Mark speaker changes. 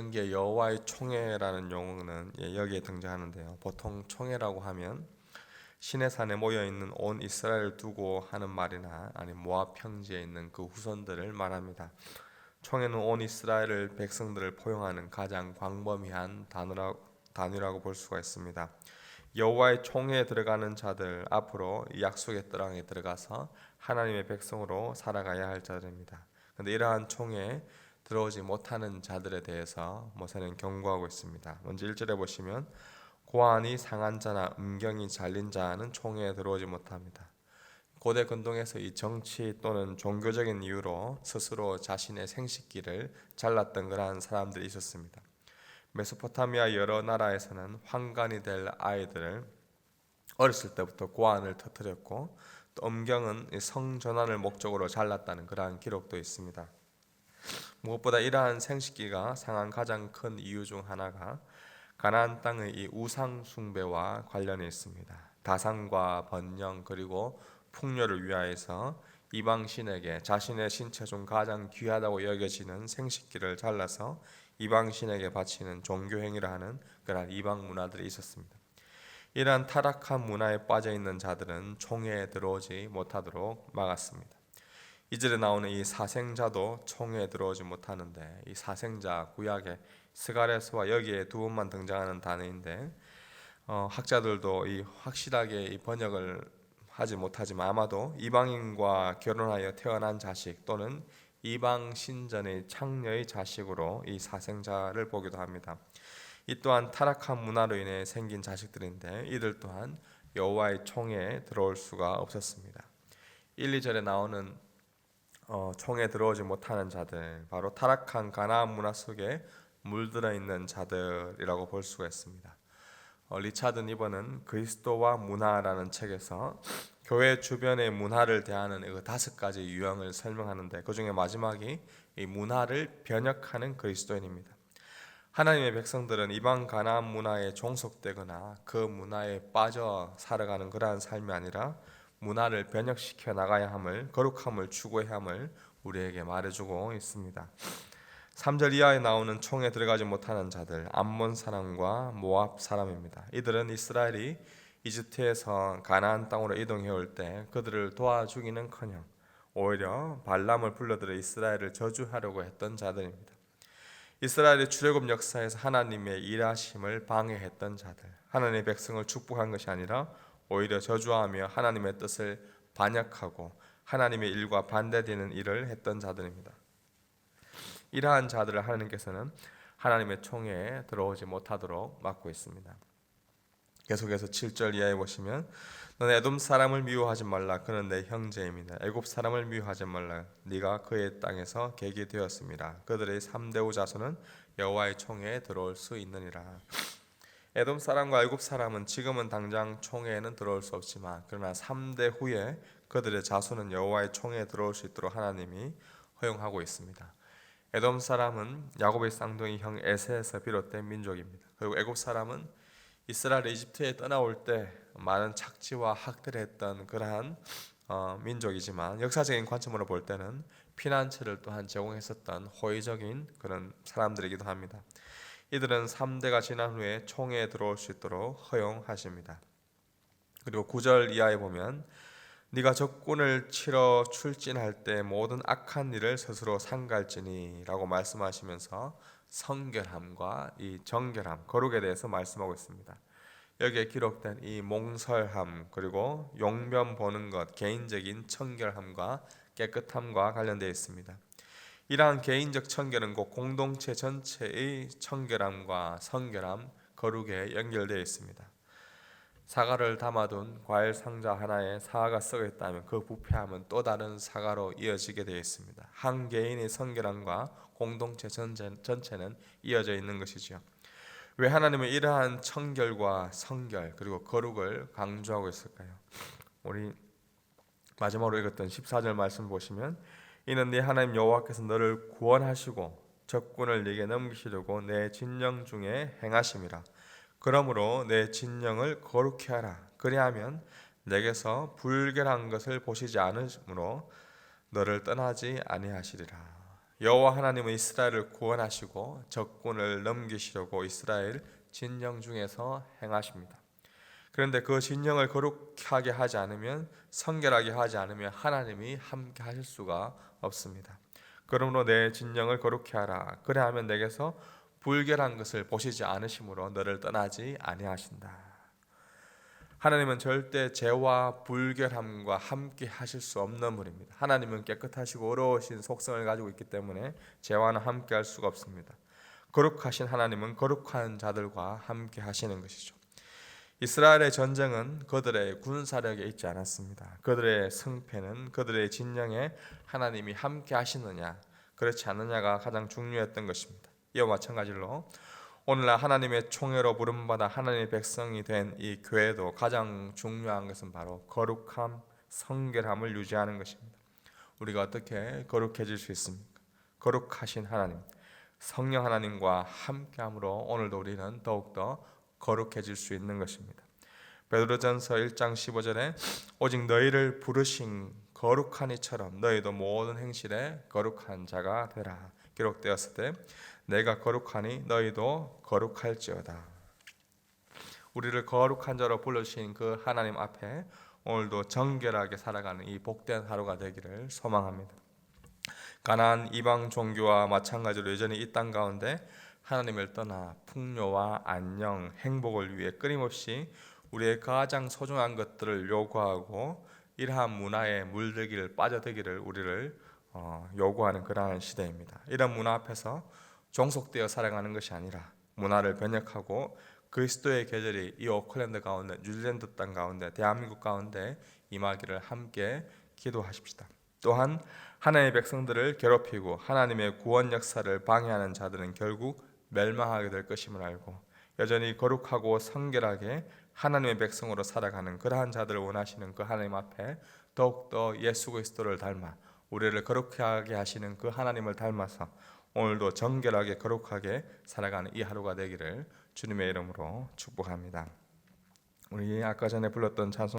Speaker 1: 신명기의 여호와의 총회라는 용어는 여기에 등장하는데요. 보통 총회라고 하면 시내산에 모여 있는 온 이스라엘을 두고 하는 말이나 아니면 모압 평지에 있는 그 후손들을 말합니다. 총회는 온 이스라엘을 백성들을 포용하는 가장 광범위한 단위라고 볼 수가 있습니다. 여호와의 총회에 들어가는 자들 앞으로 약속의 땅에 들어가서 하나님의 백성으로 살아가야 할 자들입니다. 그런데 이러한 총회에 들어오지 못하는 자들에 대해서 모세는 경고하고 있습니다. 먼저 1절에 보시면 고환이 상한 자나 음경이 잘린 자는 총회에 들어오지 못합니다. 고대 근동에서 이 정치 또는 종교적인 이유로 스스로 자신의 생식기를 잘랐던 그러한 사람들이 있었습니다. 메소포타미아 여러 나라에서는 환관이 될 아이들을 어렸을 때부터 고환을 터뜨렸고, 또 음경은 성전환을 목적으로 잘랐다는 그러한 기록도 있습니다. 무엇보다 이러한 생식기가 상한 가장 큰 이유 중 하나가 가나안 땅의 이 우상 숭배와 관련이 있습니다. 다산과 번영 그리고 풍요를 위하여서 이방 신에게 자신의 신체 중 가장 귀하다고 여겨지는 생식기를 잘라서 이방 신에게 바치는 종교 행위를 하는 그러한 이방 문화들이 있었습니다. 이러한 타락한 문화에 빠져 있는 자들은 총회에 들어오지 못하도록 막았습니다. 이절에 나오는 이 사생자도 총회에 들어오지 못하는데, 이 사생자 구약의 스가랴서와 여기에 두 번만 등장하는 단어인데 학자들도 이 확실하게 이 번역을 하지 못하지만 아마도 이방인과 결혼하여 태어난 자식 또는 이방 신전의 창녀의 자식으로 이 사생자를 보기도 합니다. 이 또한 타락한 문화로 인해 생긴 자식들인데 이들 또한 여호와의 총회에 들어올 수가 없었습니다. 1, 2절에 나오는 총에 들어오지 못하는 자들, 바로 타락한 가나안 문화 속에 물들어 있는 자들이라고 볼 수가 있습니다. 리차드 니버는 그리스도와 문화라는 책에서 교회 주변의 문화를 대하는 그 5가지 유형을 설명하는데, 그 중에 마지막이 이 문화를 변혁하는 그리스도인입니다. 하나님의 백성들은 이방 가나안 문화에 종속되거나 그 문화에 빠져 살아가는 그러한 삶이 아니라 문화를 변혁시켜 나가야 함을, 거룩함을 추구해야 함을 우리에게 말해주고 있습니다. 3절 이하에 나오는 총에 들어가지 못하는 자들, 암몬 사람과 모압 사람입니다. 이들은 이스라엘이 이집트에서 가나안 땅으로 이동해 올 때 그들을 도와주기는커녕 오히려 발람을 불러들여 이스라엘을 저주하려고 했던 자들입니다. 이스라엘의 출애굽 역사에서 하나님의 일하심을 방해했던 자들, 하나님의 백성을 축복한 것이 아니라 오히려 저주하며 하나님의 뜻을 반역하고 하나님의 일과 반대되는 일을 했던 자들입니다. 이러한 자들을 하나님께서는 하나님의 총회에 들어오지 못하도록 막고 있습니다. 계속해서 7절 이하에 보시면 너는 에돔 사람을 미워하지 말라. 그는 내 형제입니다. 애굽 사람을 미워하지 말라. 네가 그의 땅에서 객이 되었습니다. 그들의 3대 자손은 여호와의 총회에 들어올 수 있느니라. 에돔 사람과 애굽 사람은 지금은 당장 총회에는 들어올 수 없지만 그러나 3대 후에 그들의 자손은 여호와의 총회에 들어올 수 있도록 하나님이 허용하고 있습니다. 에돔 사람은 야곱의 쌍둥이 형 에세에서 비롯된 민족입니다. 그리고 애굽 사람은 이스라엘 이집트에 떠나올 때 많은 착지와 학대를 했던 그러한 민족이지만 역사적인 관점으로 볼 때는 피난처를 또한 제공했었던 호의적인 그런 사람들이기도 합니다. 이들은 3대가 지난 후에 총회에 들어올 수 있도록 허용하십니다. 그리고 9절 이하에 보면 네가 적군을 치러 출진할 때 모든 악한 일을 스스로 삼갈지니 라고 말씀하시면서 성결함과 이 정결함, 거룩에 대해서 말씀하고 있습니다. 여기에 기록된 이 몽설함 그리고 용변 보는 것, 개인적인 청결함과 깨끗함과 관련되어 있습니다. 이러한 개인적 청결은 곧 공동체 전체의 청결함과 성결함, 거룩에 연결되어 있습니다. 사과를 담아둔 과일 상자 하나에 사과가 썩어 있다면 그 부패함은 또 다른 사과로 이어지게 되어 있습니다. 한 개인의 성결함과 공동체 전체는 이어져 있는 것이죠. 왜 하나님은 이러한 청결과 성결 그리고 거룩을 강조하고 있을까요? 우리 마지막으로 읽었던 14절 말씀 보시면 이는 네 하나님 여호와께서 너를 구원하시고 적군을 네게 넘기시려고 내 진영 중에 행하심이라. 그러므로 내 진영을 거룩히 하라. 그리하면 내게서 불결한 것을 보시지 않으므로 너를 떠나지 아니하시리라. 여호와 하나님은 이스라엘을 구원하시고 적군을 넘기시려고 이스라엘 진영 중에서 행하십니다. 그런데 그 진영을 거룩하게 하지 않으면, 성결하게 하지 않으면 하나님이 함께 하실 수가 없습니다. 그러므로 내 진영을 거룩히 하라. 그래야면 내게서 불결한 것을 보시지 않으심으로 너를 떠나지 아니하신다. 하나님은 절대 죄와 불결함과 함께 하실 수 없는 분입니다. 하나님은 깨끗하시고 의로우신 속성을 가지고 있기 때문에 죄와는 함께 할 수가 없습니다. 거룩하신 하나님은 거룩한 자들과 함께 하시는 것이죠. 이스라엘의 전쟁은 그들의 군사력에 있지 않았습니다. 그들의 승패는 그들의 진영에 하나님이 함께 하시느냐 그렇지 않느냐가 가장 중요했던 것입니다. 이와 마찬가지로 오늘날 하나님의 총회로 부름받아 하나님의 백성이 된 이 교회도 가장 중요한 것은 바로 거룩함, 성결함을 유지하는 것입니다. 우리가 어떻게 거룩해질 수 있습니까? 거룩하신 하나님, 성령 하나님과 함께함으로 오늘도 우리는 더욱더 거룩해질 수 있는 것입니다. 베드로전서 1장 15절에 오직 너희를 부르신 거룩한 이처럼 너희도 모든 행실에 거룩한 자가 되라 기록되었을 때 내가 거룩하니 너희도 거룩할지어다. 우리를 거룩한 자로 불러주신 그 하나님 앞에 오늘도 정결하게 살아가는 이 복된 하루가 되기를 소망합니다. 가나안 이방 종교와 마찬가지로 여전히 이 땅 가운데 하나님을 떠나 풍요와 안녕, 행복을 위해 끊임없이 우리의 가장 소중한 것들을 요구하고 이러한 문화에 물들기를 빠져들기를 우리를 요구하는 그러한 시대입니다. 이런 문화 앞에서 종속되어 살아가는 것이 아니라 문화를 변혁하고 그리스도의 계절이 이 오클랜드 가운데, 뉴질랜드 땅 가운데, 대한민국 가운데 임하기를 함께 기도하십시다. 또한 하나님의 백성들을 괴롭히고 하나님의 구원 역사를 방해하는 자들은 결국 멸망하게 될 것임을 알고 여전히 거룩하고 성결하게 하나님의 백성으로 살아가는 그러한 자들을 원하시는 그 하나님 앞에 더욱더 예수 그리스도를 닮아 우리를 거룩하게 하시는 그 하나님을 닮아서 오늘도 정결하게 거룩하게 살아가는 이 하루가 되기를 주님의 이름으로 축복합니다. 우리 아까 전에 불렀던 찬송